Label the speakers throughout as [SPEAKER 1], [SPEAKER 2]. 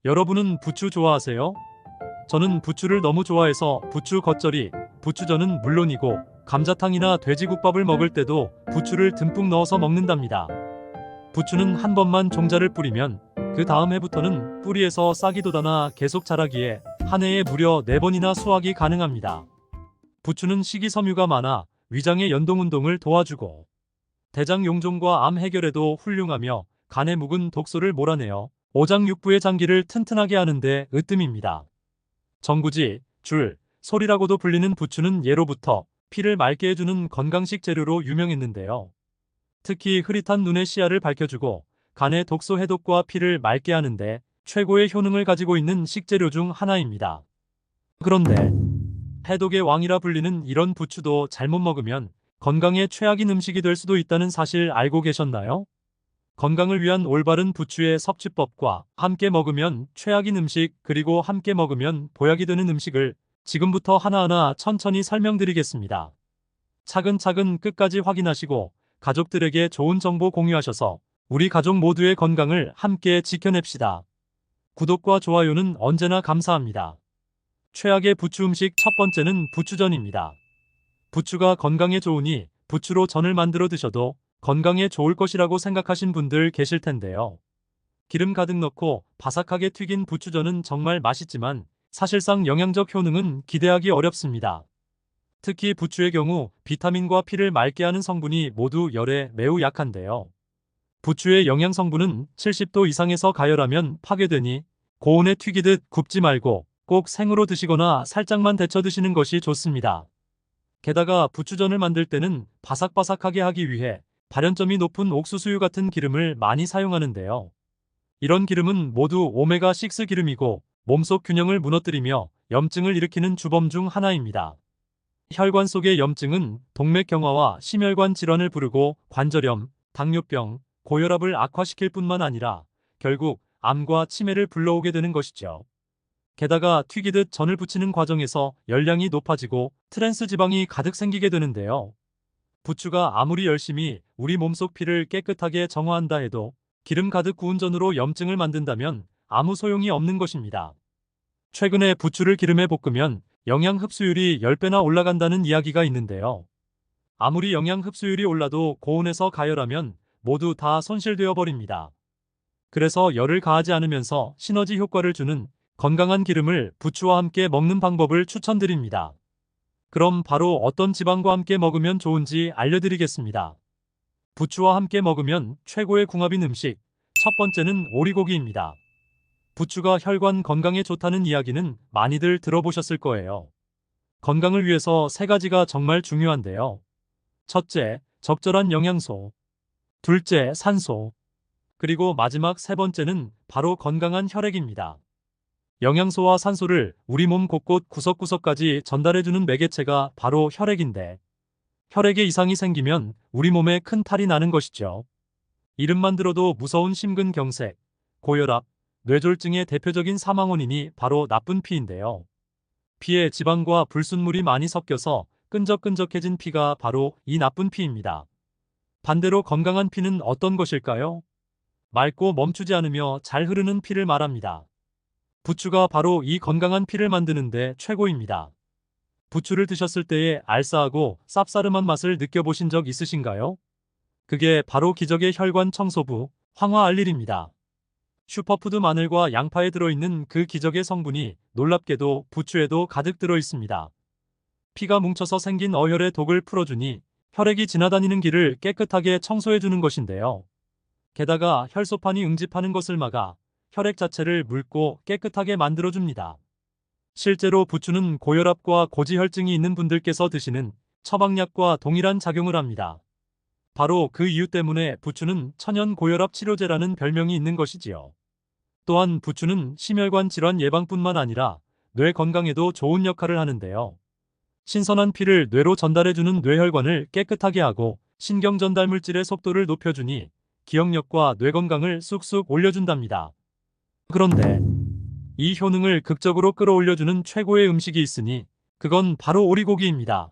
[SPEAKER 1] 여러분은 부추 좋아하세요? 저는 부추를 너무 좋아해서 부추 겉절이, 부추전은 물론이고 감자탕이나 돼지국밥을 먹을 때도 부추를 듬뿍 넣어서 먹는답니다. 부추는 한 번만 종자를 뿌리면 그 다음 해부터는 뿌리에서 싹이 돋아나 계속 자라기에 한 해에 무려 4번이나 수확이 가능합니다. 부추는 식이섬유가 많아 위장의 연동운동을 도와주고 대장 용종과 암 해결에도 훌륭하며 간에 묵은 독소를 몰아내어 오장육부의 장기를 튼튼하게 하는데 으뜸입니다. 전구지, 줄, 솔이라고도 불리는 부추는 예로부터 피를 맑게 해주는 건강식 재료로 유명했는데요. 특히 흐릿한 눈의 시야를 밝혀주고 간의 독소 해독과 피를 맑게 하는데 최고의 효능을 가지고 있는 식재료 중 하나입니다. 그런데 해독의 왕이라 불리는 이런 부추도 잘못 먹으면 건강에 최악인 음식이 될 수도 있다는 사실 알고 계셨나요? 건강을 위한 올바른 부추의 섭취법과 함께 먹으면 최악인 음식 그리고 함께 먹으면 보약이 되는 음식을 지금부터 하나하나 천천히 설명드리겠습니다. 차근차근 끝까지 확인하시고 가족들에게 좋은 정보 공유하셔서 우리 가족 모두의 건강을 함께 지켜냅시다. 구독과 좋아요는 언제나 감사합니다. 최악의 부추 음식 첫 번째는 부추전입니다. 부추가 건강에 좋으니 부추로 전을 만들어 드셔도 건강에 좋을 것이라고 생각하신 분들 계실 텐데요. 기름 가득 넣고 바삭하게 튀긴 부추전은 정말 맛있지만 사실상 영양적 효능은 기대하기 어렵습니다. 특히 부추의 경우 비타민과 피를 맑게 하는 성분이 모두 열에 매우 약한데요. 부추의 영양 성분은 70도 이상에서 가열하면 파괴되니 고온에 튀기듯 굽지 말고 꼭 생으로 드시거나 살짝만 데쳐 드시는 것이 좋습니다. 게다가 부추전을 만들 때는 바삭바삭하게 하기 위해 발연점이 높은 옥수수유 같은 기름을 많이 사용하는데요. 이런 기름은 모두 오메가6 기름이고 몸속 균형을 무너뜨리며 염증을 일으키는 주범 중 하나입니다. 혈관 속의 염증은 동맥경화와 심혈관 질환을 부르고 관절염, 당뇨병, 고혈압을 악화시킬 뿐만 아니라 결국 암과 치매를 불러오게 되는 것이죠. 게다가 튀기듯 전을 부치는 과정에서 열량이 높아지고 트랜스 지방이 가득 생기게 되는데요. 부추가 아무리 열심히 우리 몸속 피를 깨끗하게 정화한다 해도 기름 가득 구운 전으로 염증을 만든다면 아무 소용이 없는 것입니다. 최근에 부추를 기름에 볶으면 영양 흡수율이 10배나 올라간다는 이야기가 있는데요. 아무리 영양 흡수율이 올라도 고온에서 가열하면 모두 다 손실되어 버립니다. 그래서 열을 가하지 않으면서 시너지 효과를 주는 건강한 기름을 부추와 함께 먹는 방법을 추천드립니다. 그럼 바로 어떤 지방과 함께 먹으면 좋은지 알려드리겠습니다. 부추와 함께 먹으면 최고의 궁합인 음식, 첫 번째는 오리고기입니다. 부추가 혈관 건강에 좋다는 이야기는 많이들 들어보셨을 거예요. 건강을 위해서 세 가지가 정말 중요한데요. 첫째, 적절한 영양소. 둘째, 산소. 그리고 마지막 세 번째는 바로 건강한 혈액입니다. 영양소와 산소를 우리 몸 곳곳 구석구석까지 전달해주는 매개체가 바로 혈액인데, 혈액에 이상이 생기면 우리 몸에 큰 탈이 나는 것이죠. 이름만 들어도 무서운 심근경색, 고혈압, 뇌졸중의 대표적인 사망 원인이 바로 나쁜 피인데요. 피에 지방과 불순물이 많이 섞여서 끈적끈적해진 피가 바로 이 나쁜 피입니다. 반대로 건강한 피는 어떤 것일까요? 맑고 멈추지 않으며 잘 흐르는 피를 말합니다. 부추가 바로 이 건강한 피를 만드는데 최고입니다. 부추를 드셨을 때의 알싸하고 쌉싸름한 맛을 느껴보신 적 있으신가요? 그게 바로 기적의 혈관 청소부, 황화알릴입니다. 슈퍼푸드 마늘과 양파에 들어있는 그 기적의 성분이 놀랍게도 부추에도 가득 들어있습니다. 피가 뭉쳐서 생긴 어혈의 독을 풀어주니 혈액이 지나다니는 길을 깨끗하게 청소해주는 것인데요. 게다가 혈소판이 응집하는 것을 막아 혈액 자체를 묽고 깨끗하게 만들어줍니다. 실제로 부추는 고혈압과 고지혈증이 있는 분들께서 드시는 처방약과 동일한 작용을 합니다. 바로 그 이유 때문에 부추는 천연 고혈압 치료제라는 별명이 있는 것이지요. 또한 부추는 심혈관 질환 예방뿐만 아니라 뇌 건강에도 좋은 역할을 하는데요. 신선한 피를 뇌로 전달해주는 뇌혈관을 깨끗하게 하고 신경 전달 물질의 속도를 높여주니 기억력과 뇌 건강을 쑥쑥 올려준답니다. 그런데 이 효능을 극적으로 끌어올려주는 최고의 음식이 있으니 그건 바로 오리고기입니다.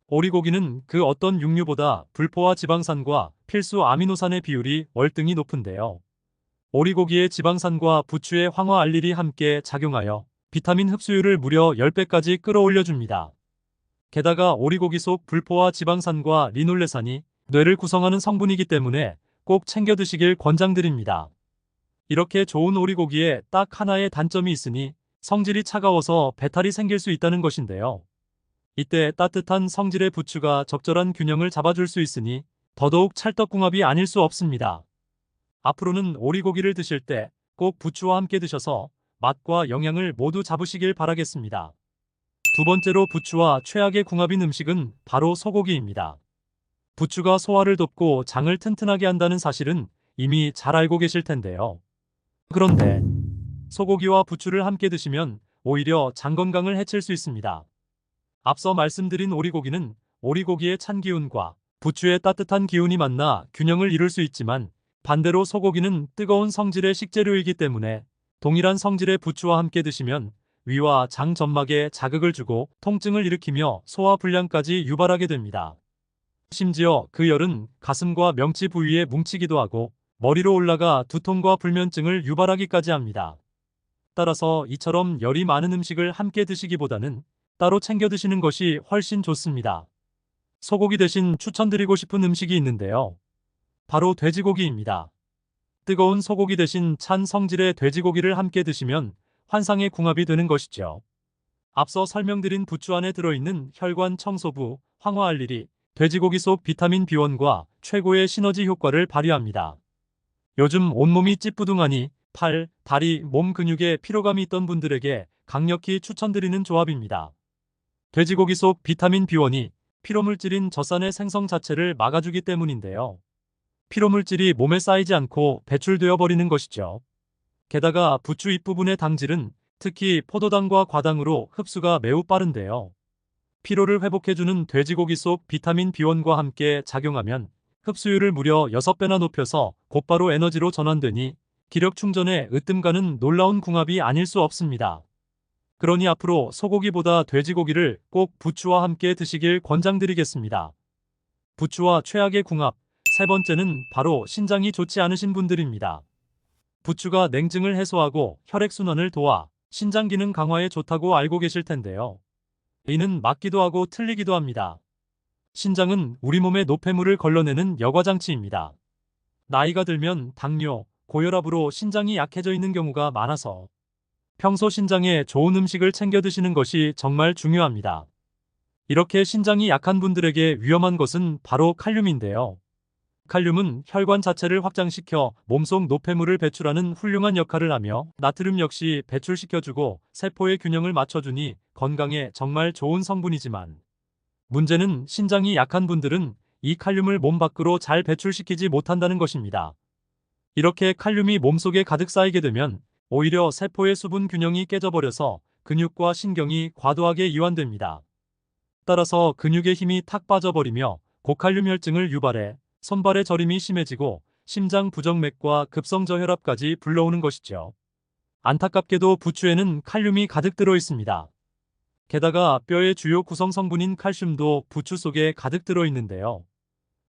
[SPEAKER 1] 오리고기는 그 어떤 육류보다 불포화 지방산과 필수 아미노산의 비율이 월등히 높은데요. 오리고기의 지방산과 부추의 황화알릴이 함께 작용하여 비타민 흡수율을 무려 10배까지 끌어올려줍니다. 게다가 오리고기 속 불포화 지방산과 리놀레산이 뇌를 구성하는 성분이기 때문에 꼭 챙겨 드시길 권장드립니다. 이렇게 좋은 오리고기에 딱 하나의 단점이 있으니 성질이 차가워서 배탈이 생길 수 있다는 것인데요. 이때 따뜻한 성질의 부추가 적절한 균형을 잡아줄 수 있으니 더더욱 찰떡궁합이 아닐 수 없습니다. 앞으로는 오리고기를 드실 때 꼭 부추와 함께 드셔서 맛과 영양을 모두 잡으시길 바라겠습니다. 두 번째로 부추와 최악의 궁합인 음식은 바로 소고기입니다. 부추가 소화를 돕고 장을 튼튼하게 한다는 사실은 이미 잘 알고 계실 텐데요. 그런데 소고기와 부추를 함께 드시면 오히려 장 건강을 해칠 수 있습니다. 앞서 말씀드린 오리고기는 오리고기의 찬 기운과 부추의 따뜻한 기운이 만나 균형을 이룰 수 있지만 반대로 소고기는 뜨거운 성질의 식재료이기 때문에 동일한 성질의 부추와 함께 드시면 위와 장 점막에 자극을 주고 통증을 일으키며 소화 불량까지 유발하게 됩니다. 심지어 그 열은 가슴과 명치 부위에 뭉치기도 하고 머리로 올라가 두통과 불면증을 유발하기까지 합니다. 따라서 이처럼 열이 많은 음식을 함께 드시기보다는 따로 챙겨 드시는 것이 훨씬 좋습니다. 소고기 대신 추천드리고 싶은 음식이 있는데요. 바로 돼지고기입니다. 뜨거운 소고기 대신 찬 성질의 돼지고기를 함께 드시면 환상의 궁합이 되는 것이죠. 앞서 설명드린 부추 안에 들어있는 혈관 청소부, 황화알릴이 돼지고기 속 비타민 B1과 최고의 시너지 효과를 발휘합니다. 요즘 온몸이 찌뿌둥하니 팔, 다리, 몸 근육에 피로감이 있던 분들에게 강력히 추천드리는 조합입니다. 돼지고기 속 비타민 B1이 피로물질인 젖산의 생성 자체를 막아주기 때문인데요. 피로물질이 몸에 쌓이지 않고 배출되어 버리는 것이죠. 게다가 부추 잎부분의 당질은 특히 포도당과 과당으로 흡수가 매우 빠른데요. 피로를 회복해주는 돼지고기 속 비타민 B1과 함께 작용하면 흡수율을 무려 6배나 높여서 곧바로 에너지로 전환되니 기력 충전에 으뜸가는 놀라운 궁합이 아닐 수 없습니다. 그러니 앞으로 소고기보다 돼지고기를 꼭 부추와 함께 드시길 권장드리겠습니다. 부추와 최악의 궁합, 세 번째는 바로 신장이 좋지 않으신 분들입니다. 부추가 냉증을 해소하고 혈액순환을 도와 신장 기능 강화에 좋다고 알고 계실 텐데요. 이는 맞기도 하고 틀리기도 합니다. 신장은 우리 몸의 노폐물을 걸러내는 여과장치입니다. 나이가 들면 당뇨, 고혈압으로 신장이 약해져 있는 경우가 많아서 평소 신장에 좋은 음식을 챙겨 드시는 것이 정말 중요합니다. 이렇게 신장이 약한 분들에게 위험한 것은 바로 칼륨인데요. 칼륨은 혈관 자체를 확장시켜 몸속 노폐물을 배출하는 훌륭한 역할을 하며 나트륨 역시 배출시켜주고 세포의 균형을 맞춰주니 건강에 정말 좋은 성분이지만 문제는 신장이 약한 분들은 이 칼륨을 몸 밖으로 잘 배출시키지 못한다는 것입니다. 이렇게 칼륨이 몸속에 가득 쌓이게 되면 오히려 세포의 수분 균형이 깨져버려서 근육과 신경이 과도하게 이완됩니다. 따라서 근육의 힘이 탁 빠져버리며 고칼륨 혈증을 유발해 손발의 저림이 심해지고 심장 부정맥과 급성저혈압까지 불러오는 것이죠. 안타깝게도 부추에는 칼륨이 가득 들어 있습니다. 게다가 뼈의 주요 구성 성분인 칼슘도 부추 속에 가득 들어 있는데요.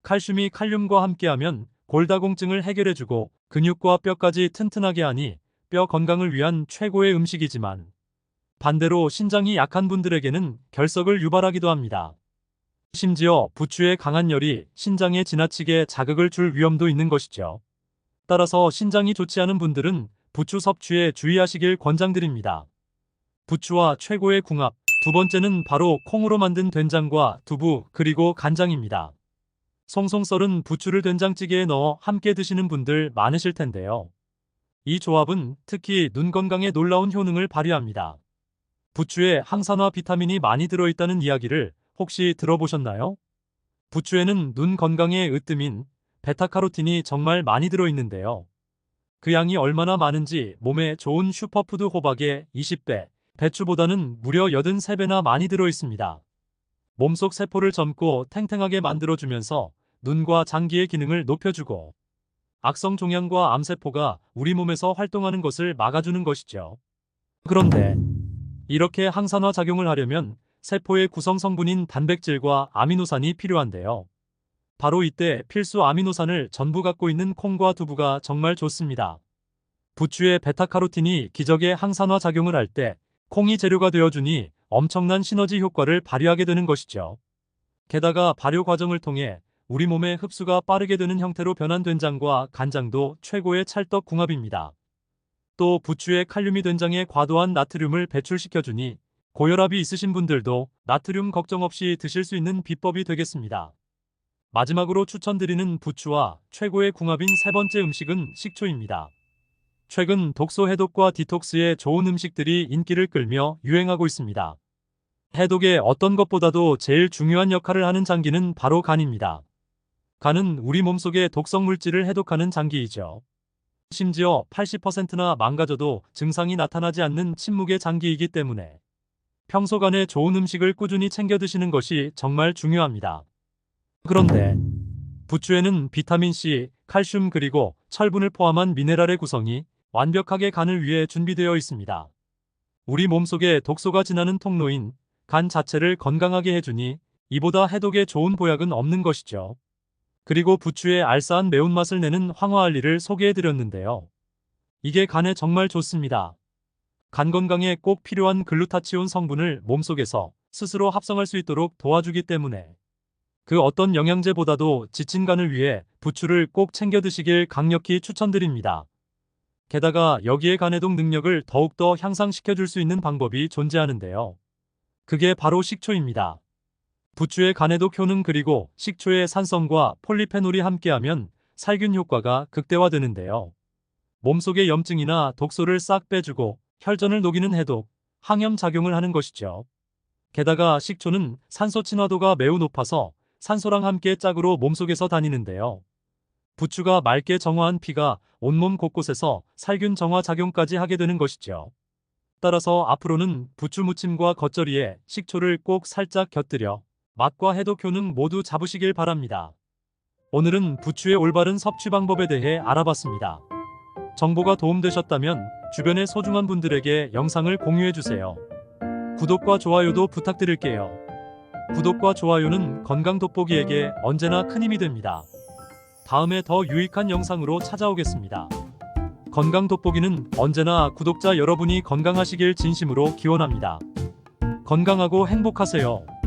[SPEAKER 1] 칼슘이 칼륨과 함께하면 골다공증을 해결해주고 근육과 뼈까지 튼튼하게 하니 뼈 건강을 위한 최고의 음식이지만 반대로 신장이 약한 분들에게는 결석을 유발하기도 합니다. 심지어 부추의 강한 열이 신장에 지나치게 자극을 줄 위험도 있는 것이죠. 따라서 신장이 좋지 않은 분들은 부추 섭취에 주의하시길 권장드립니다. 부추와 최고의 궁합, 두 번째는 바로 콩으로 만든 된장과 두부 그리고 간장입니다. 송송 썰은 부추를 된장찌개에 넣어 함께 드시는 분들 많으실 텐데요. 이 조합은 특히 눈 건강에 놀라운 효능을 발휘합니다. 부추에 항산화 비타민이 많이 들어있다는 이야기를 혹시 들어보셨나요? 부추에는 눈 건강에 으뜸인 베타카로틴이 정말 많이 들어있는데요. 그 양이 얼마나 많은지 몸에 좋은 슈퍼푸드 호박의 20배, 배추보다는 무려 83배나 많이 들어있습니다. 몸속 세포를 젊고 탱탱하게 만들어주면서 눈과 장기의 기능을 높여주고 악성 종양과 암세포가 우리 몸에서 활동하는 것을 막아주는 것이죠. 그런데 이렇게 항산화 작용을 하려면 세포의 구성 성분인 단백질과 아미노산이 필요한데요. 바로 이때 필수 아미노산을 전부 갖고 있는 콩과 두부가 정말 좋습니다. 부추의 베타카로틴이 기적의 항산화 작용을 할 때 콩이 재료가 되어주니 엄청난 시너지 효과를 발휘하게 되는 것이죠. 게다가 발효 과정을 통해 우리 몸의 흡수가 빠르게 되는 형태로 변한 된장과 간장도 최고의 찰떡 궁합입니다. 또 부추의 칼륨이 된장에 과도한 나트륨을 배출시켜주니 고혈압이 있으신 분들도 나트륨 걱정 없이 드실 수 있는 비법이 되겠습니다. 마지막으로 추천드리는 부추와 최고의 궁합인 세 번째 음식은 식초입니다. 최근 독소 해독과 디톡스에 좋은 음식들이 인기를 끌며 유행하고 있습니다. 해독의 어떤 것보다도 제일 중요한 역할을 하는 장기는 바로 간입니다. 간은 우리 몸속의 독성 물질을 해독하는 장기이죠. 심지어 80%나 망가져도 증상이 나타나지 않는 침묵의 장기이기 때문에 평소 간에 좋은 음식을 꾸준히 챙겨 드시는 것이 정말 중요합니다. 그런데 부추에는 비타민C, 칼슘 그리고 철분을 포함한 미네랄의 구성이 완벽하게 간을 위해 준비되어 있습니다. 우리 몸속에 독소가 지나는 통로인 간 자체를 건강하게 해주니 이보다 해독에 좋은 보약은 없는 것이죠. 그리고 부추의 알싸한 매운맛을 내는 황화알리를 소개해드렸는데요. 이게 간에 정말 좋습니다. 간 건강에 꼭 필요한 글루타치온 성분을 몸속에서 스스로 합성할 수 있도록 도와주기 때문에 그 어떤 영양제보다도 지친 간을 위해 부추를 꼭 챙겨 드시길 강력히 추천드립니다. 게다가 여기에 간해독 능력을 더욱더 향상시켜줄 수 있는 방법이 존재하는데요. 그게 바로 식초입니다. 부추의 간해독 효능 그리고 식초의 산성과 폴리페놀이 함께하면 살균 효과가 극대화되는데요. 몸속의 염증이나 독소를 싹 빼주고 혈전을 녹이는 해독, 항염 작용을 하는 것이죠. 게다가 식초는 산소 친화도가 매우 높아서 산소랑 함께 짝으로 몸속에서 다니는데요. 부추가 맑게 정화한 피가 온몸 곳곳에서 살균 정화 작용까지 하게 되는 것이죠. 따라서 앞으로는 부추 무침과 겉절이에 식초를 꼭 살짝 곁들여 맛과 해독 효능 모두 잡으시길 바랍니다. 오늘은 부추의 올바른 섭취 방법에 대해 알아봤습니다. 정보가 도움되셨다면 주변의 소중한 분들에게 영상을 공유해주세요. 구독과 좋아요도 부탁드릴게요. 구독과 좋아요는 건강 돋보기에게 언제나 큰 힘이 됩니다. 다음에 더 유익한 영상으로 찾아오겠습니다. 건강 돋보기는 언제나 구독자 여러분이 건강하시길 진심으로 기원합니다. 건강하고 행복하세요.